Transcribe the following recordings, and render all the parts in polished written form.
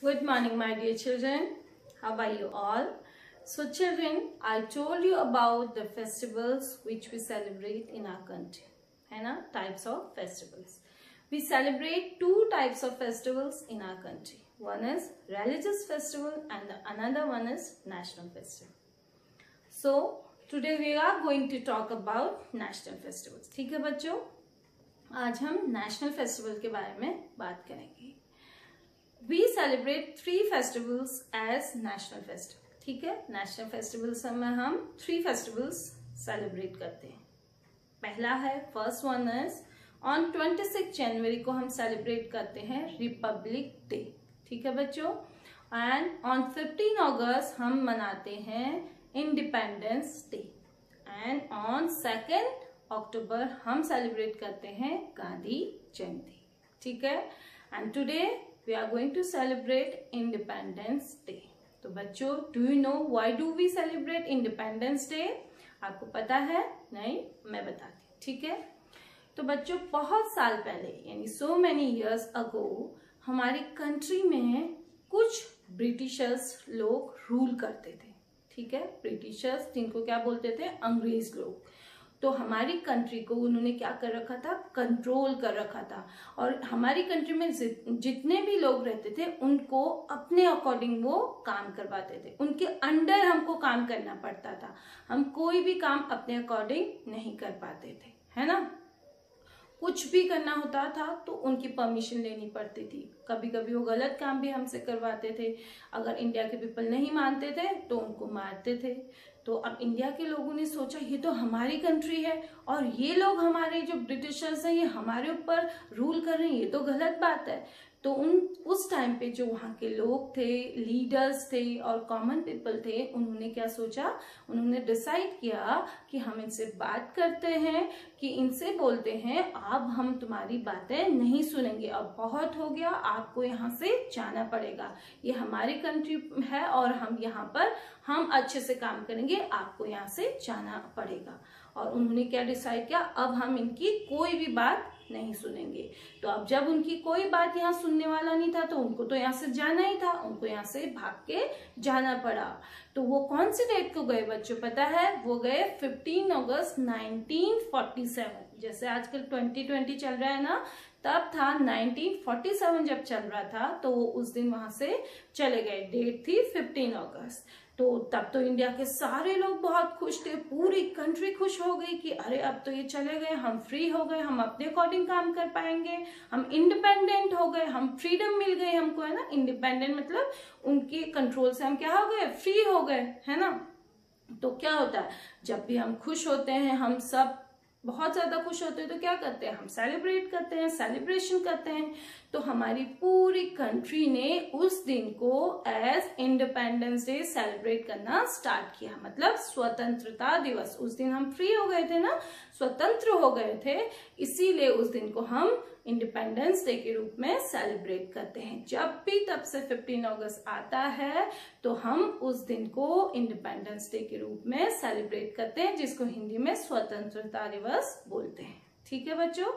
Good morning, my dear children. How are you all? So children, I told you about the festivals which we celebrate in our country. है ना? Types of festivals. We celebrate two types of festivals in our country. One is religious festival and another one is national festival. So today we are going to talk about national festivals. ठीक है बच्चों? आज हम national festival के बारे में बात करेंगे. We celebrate 3 festivals as national festival. ठीक है, नेशनल फेस्टिवल्स में हम 3 फेस्टिवल्स सेलिब्रेट करते हैं. पहला है फर्स्ट वन इज ऑन 26 जनवरी को हम सेलिब्रेट करते हैं रिपब्लिक डे. ठीक है बच्चों. एंड ऑन 15 अगस्त हम मनाते हैं इंडिपेंडेंस डे. एंड ऑन 2 अक्टूबर हम सेलिब्रेट करते हैं गांधी जयंती. ठीक है. And today we are going to celebrate Independence Day. तो बच्चों, do you know why do we celebrate Independence Day? आपको पता है? नहीं, मैं बताती हूँ. ठीक है. तो बच्चों, बहुत साल पहले यानी so many years ago हमारी कंट्री में कुछ ब्रिटिशर्स लोग रूल करते थे. ठीक है. ब्रिटिशर्स जिनको क्या बोलते थे? अंग्रेज लोग. तो हमारी कंट्री को उन्होंने क्या कर रखा था? कंट्रोल कर रखा था. और हमारी कंट्री में जितने भी लोग रहते थे उनको अपने अकॉर्डिंग वो काम करवाते थे. उनके अंडर हमको काम करना पड़ता था. हम कोई भी काम अपने अकॉर्डिंग नहीं कर पाते थे, है ना. कुछ भी करना होता था तो उनकी परमिशन लेनी पड़ती थी. कभी कभी वो गलत काम भी हमसे करवाते थे. अगर इंडिया के पीपल नहीं मानते थे तो उनको मारते थे. तो अब इंडिया के लोगों ने सोचा ये तो हमारी कंट्री है और ये लोग हमारे जो ब्रिटिशर्स हैं ये हमारे ऊपर रूल कर रहे हैं, ये तो गलत बात है. तो उस टाइम पे जो वहाँ के लोग थे, लीडर्स थे और कॉमन पीपल थे, उन्होंने क्या सोचा? उन्होंने डिसाइड किया कि हम इनसे बात करते हैं, कि इनसे बोलते हैं अब हम तुम्हारी बातें नहीं सुनेंगे, अब बहुत हो गया, आपको यहाँ से जाना पड़ेगा. ये हमारी कंट्री है और हम यहाँ पर हम अच्छे से काम करेंगे, आपको यहाँ से जाना पड़ेगा. और उन्होंने क्या डिसाइड किया? अब हम इनकी कोई भी बात नहीं सुनेंगे. तो अब जब उनकी कोई बात यहाँ सुनने वाला नहीं था तो उनको तो यहाँ से जाना ही था. उनको यहाँ से भाग के जाना पड़ा. तो वो कौन सी डेट को गए बच्चों पता है? वो गए 15 अगस्त 1947. जैसे आजकल 2020 चल रहा है ना, तब था 1947 जब चल रहा था तो वो उस दिन वहां से चले गए. डेट थी 15 अगस्त. तो तब तो इंडिया के सारे लोग बहुत खुश थे. पूरी कंट्री खुश हो गई कि अरे अब तो ये चले गए, हम फ्री हो गए, हम अपने अकॉर्डिंग काम कर पाएंगे, हम इंडिपेंडेंट हो गए, हम फ्रीडम मिल गई हमको, है ना. इंडिपेंडेंट मतलब उनके कंट्रोल से हम क्या हो गए? फ्री हो गए, है ना. तो क्या होता है, जब भी हम खुश होते हैं, हम सब बहुत ज्यादा खुश होते हैं तो क्या करते हैं? हम सेलिब्रेट करते हैं, सेलिब्रेशन करते हैं. तो हमारी पूरी कंट्री ने उस दिन को एज इंडिपेंडेंस डे सेलिब्रेट करना स्टार्ट किया. मतलब स्वतंत्रता दिवस. उस दिन हम फ्री हो गए थे ना, स्वतंत्र हो गए थे, इसीलिए उस दिन को हम इंडिपेंडेंस डे के रूप में सेलिब्रेट करते हैं. जब भी तब से 15 अगस्त आता है तो हम उस दिन को इंडिपेंडेंस डे के रूप में सेलिब्रेट करते हैं, जिसको हिंदी में स्वतंत्रता दिवस बोलते हैं. ठीक है बच्चों.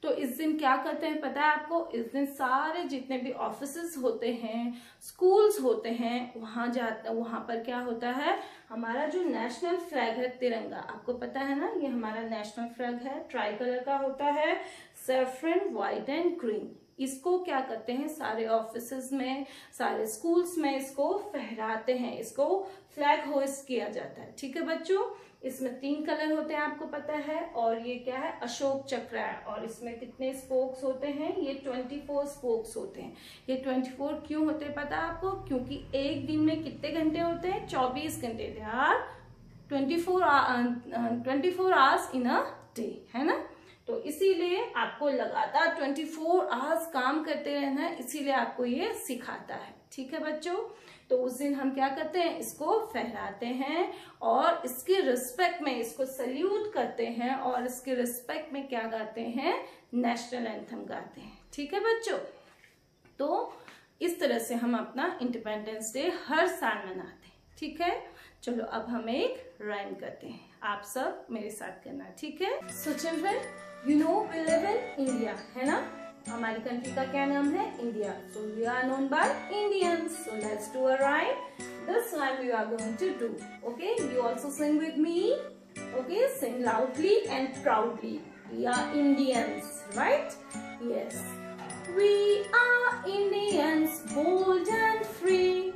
तो इस दिन क्या करते हैं पता है आपको? इस दिन सारे जितने भी ऑफिसेस होते हैं, स्कूल्स होते हैं, वहां पर क्या होता है? हमारा जो नेशनल फ्लैग है तिरंगा, आपको पता है ना, ये हमारा नेशनल फ्लैग है, ट्राई कलर का होता है, सैफरन, व्हाइट एंड ग्रीन. इसको क्या करते हैं? सारे ऑफिसेस में, सारे स्कूल्स में इसको फहराते हैं, इसको फ्लैग होइस्ट किया जाता है. ठीक है बच्चों. इसमें 3 कलर होते हैं आपको पता है. और ये क्या है? अशोक चक्र है. और इसमें कितने स्पोक्स होते हैं? ये 24 स्पोक्स होते हैं. ये 24 क्यों होते हैं पता है आपको? क्योंकि एक दिन में कितने घंटे होते हैं? 24 घंटे. They are 24 hours in a day, है ना. तो इसीलिए आपको लगातार 24 आवर्स काम करते रहना है, इसीलिए आपको ये सिखाता है. ठीक है बच्चों. तो उस दिन हम क्या करते हैं? इसको फहराते हैं और इसके रिस्पेक्ट में इसको सल्यूट करते हैं और इसके रिस्पेक्ट में क्या गाते हैं? नेशनल एंथम गाते हैं. ठीक है बच्चों. तो इस तरह से हम अपना इंडिपेंडेंस डे हर साल मनाते हैं. ठीक है. चलो अब हम एक राइम करते हैं, आप सब मेरे साथ करना. ठीक है. So children, you know we live in India, है ना. हमारी कंट्री का क्या नाम है? India. So we are known by Indians. So let's do a rhyme. This rhyme we are going to do. Okay, you also sing with me. Okay, sing loudly and proudly. We are Indians, right? Yes. We are Indians, bold and free.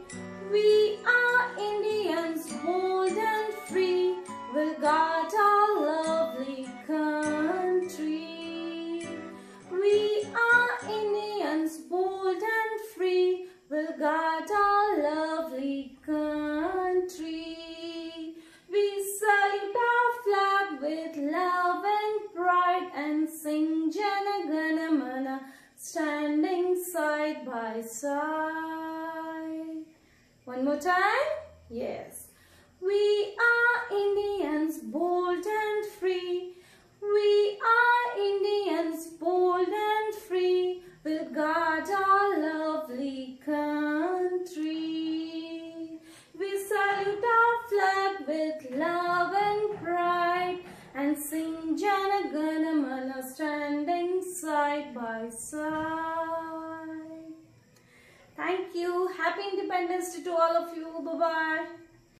We are Indians, bold and free. We'll guard our lovely country. We are Indians, bold and free. We'll guard our lovely country. We salute our flag with love and pride and sing Jana Gana Mana, standing side by side. One more time. Yes. We are Indians, bold and free. We are Indians, bold and free. We'll guard our lovely country. We salute our flag with love and pride and sing Jana Gana Mana, standing side by side. Thank you. Happy Independence Day to all of you. Bye-bye.